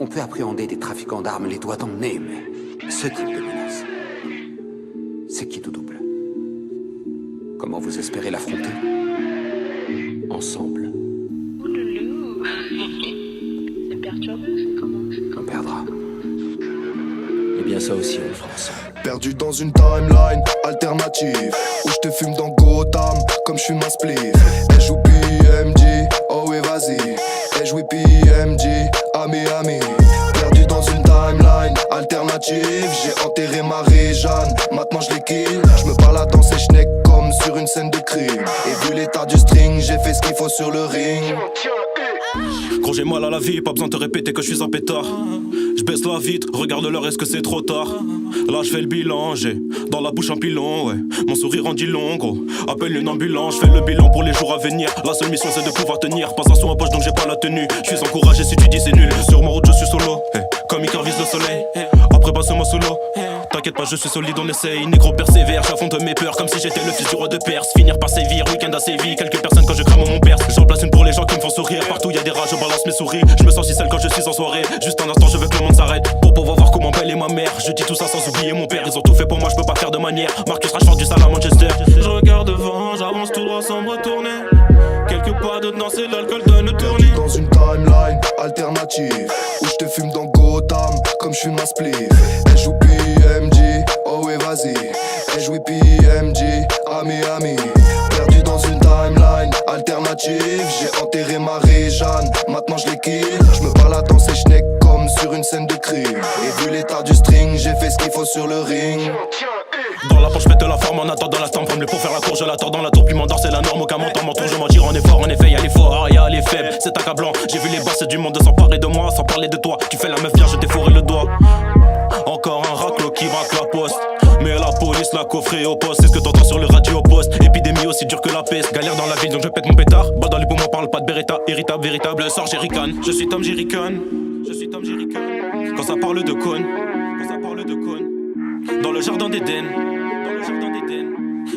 On peut appréhender des trafiquants d'armes les doigts dans le nez, mais ce type de menace, c'est qui tout double? Comment vous espérez l'affronter? Ensemble. Ouloulou. C'est perturbant, c'est comment? On perdra. Eh bien ça aussi on le fera ensemble. Perdu dans une timeline alternative où je te fume dans Gotham comme je fume un spliff. Et joue PMG, oh oui vas-y. Et joue PMG, ami ami. Perdu dans une timeline alternative, j'ai enterré Marie-Jeanne, maintenant je les kill. Je me balade dans ces schnecks comme sur une scène de crime. Et vu l'état du string, j'ai fait ce qu'il faut sur le ring. Gros j'ai mal à la vie, pas besoin de te répéter que je suis un pétard. Je baisse la vitre, regarde l'heure, est-ce que c'est trop tard? Là je fais le bilan, j'ai dans la bouche un pilon, ouais. Mon sourire en dit long, gros. Appelle une ambulance, je fais le bilan pour les jours à venir. La seule mission c'est de pouvoir tenir. Pas un son en poche donc j'ai pas la tenue. Je suis encouragé si tu dis c'est nul. Sur ma route je suis solo, comme Icar vise le soleil. Après passe-moi sous l'eau. T'inquiète pas, je suis solide, on essaye. Négro persévère, j'affronte mes peurs comme si j'étais le fils du roi de Perse. Finir par sévir, week-end à Séville. Quelques personnes quand je crame mon perse. J'en place une pour les gens qui me font sourire. Partout y a des rats, je balance mes souris. Je me sens si seul quand je suis en soirée. Juste un instant, je veux que le monde s'arrête pour pouvoir voir comment belle est ma mère. Je dis tout ça sans oublier mon père. Ils ont tout fait pour moi, je peux pas faire de manière. Marcus Rashford du Sal à Manchester. Je regarde devant, j'avance tout droit sans me retourner. Quelques pas dedans, c'est l'alcool donne le tournis. Dans une timeline alternative où je te fume dans Gotham comme je fume un spliff. Et joue PMG, oh oui vas-y. Et joue PMG, ami ami. Perdu dans une timeline alternative, j'ai enterré Marie-Jeanne, maintenant je les kill. Je me balade dans ces schnecks comme sur une scène de crime. Et vu l'état du string, j'ai fait ce qu'il faut sur le ring. Dans la poche, je pète la forme en attendant la stamp. Comme pour faire la cour, je l'attends dans la tour. Puis m'endors, c'est la norme. Aucun montant m'entoure, je m'en tire en effort. En effet, y'a les forts, y'a les faibles. C'est accablant. J'ai vu les basses du monde s'emparer de moi. Sans parler de toi, tu fais la meuf, viens, je t'ai fourré le doigt. Encore un raclo qui braque la poste. Mais la police l'a coffré au poste. C'est ce que t'entends sur le radio au poste. Épidémie aussi dure que la peste. Galère dans la ville, donc je pète mon pétard. Balle dans les poumons, parle pas de Beretta. Irritable, véritable, sort Jerrycan. Je suis Tom Jerrycan. Je suis Tom Jerrycan. Quand ça parle de cône. Quand ça parle de cône. Dans le jardin d'Éden.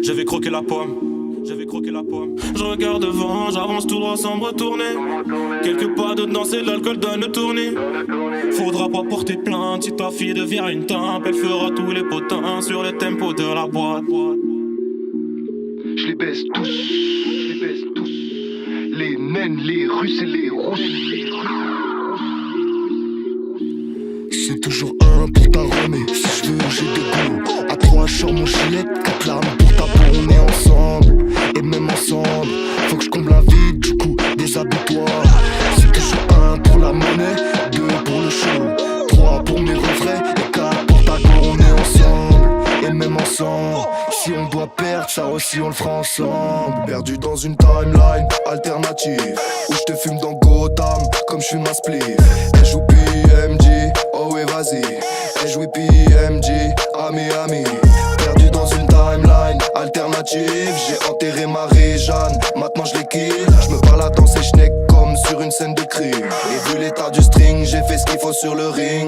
Je vais croquer la pomme. Je vais croquer la pomme. Je regarde devant, j'avance tout droit sans me retourner. Quelques pas dedans, c'est l'alcool donne le tournis. Faudra pas porter plainte si ta fille devient une tempe. Elle fera tous les potins sur le tempo de la boîte. Je les baisse tous, je les baisse tous. Les naines, les russes et les rousses. C'est toujours un pour ta remée. Si je veux, j'ai des goûts. À trois, je sors mon gilet. 4 larmes pour ta peau, on est ensemble. Et même ensemble, faut que je comble un vide. Du coup, déshabille-toi. C'est toujours un pour la monnaie, 2 pour le show, 3 pour mes refrains et 4 pour ta go. On est ensemble, et même ensemble. Si on doit perdre, ça aussi on le fera ensemble. Perdu dans une timeline alternative où je te fume dans Gotham comme je fume un spliff. Et joue PMG, oh oui vas-y. Et joue PMG, ami ami. Perdu dans une timeline alternative, j'ai enterré Marie-Jeanne, maintenant je les kill. Je me balade dans ces schnecks comme sur une scène de crime. Et vu l'état du string, j'ai fait ce qu'il faut sur le ring.